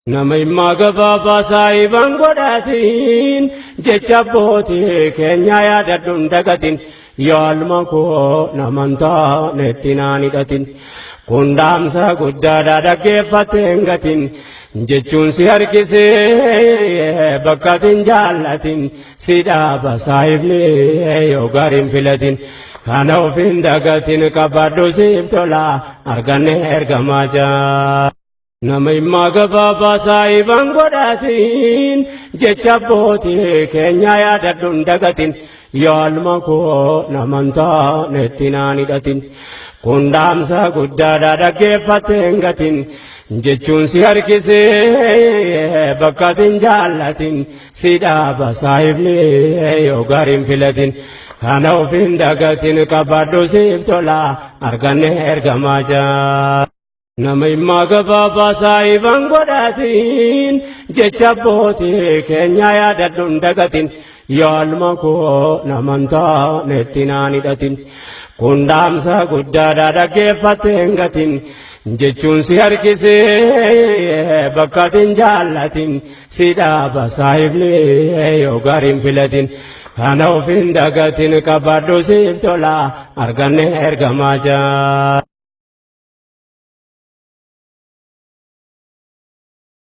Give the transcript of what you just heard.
Nama immaa gabaabaa saayiban godhatiin jecha abbootii keenya yaadadhuun dagatin yaalma koo namantaa netti naan hidhatin kun dhaamsa guddaadhaa dhaggeeffateen gatin jechuun si harkisee bakkatin jaallatin si dhaaba saayibni yoo gaarii filatin kana ofiin dagatin qabadhu siif tola arganne ergamaa jaa. Nama immaa gabaabaa saayiban godhatiin jecha abbootii keenya yaadadhuun dagatin yaalma koo namantaa netti naan hidhatin kun dhaamsa guddaadhaa dhaggeeffateen gatin jechuun si harkisee bakkatin jaallatin si dhaaba saayibni yoo gaarii filatin kana ofiin dagatin qabadhu siif tola arganne ergamaa jaa. Nama immaa gabaabaa saayiban godhatiin jecha abbootii keenya yaadadhuun dagatin yaalma koo namantaa netti naan hidhatin kun dhaamsa guddaadhaa dhaggeeffateen gatin jechuun si harkisee bakkatin jaallatin si dhaaba saayibni yoo gaarii filatin kana ofiin dagatin qabadhu siif tola arganne ergamaa jaa.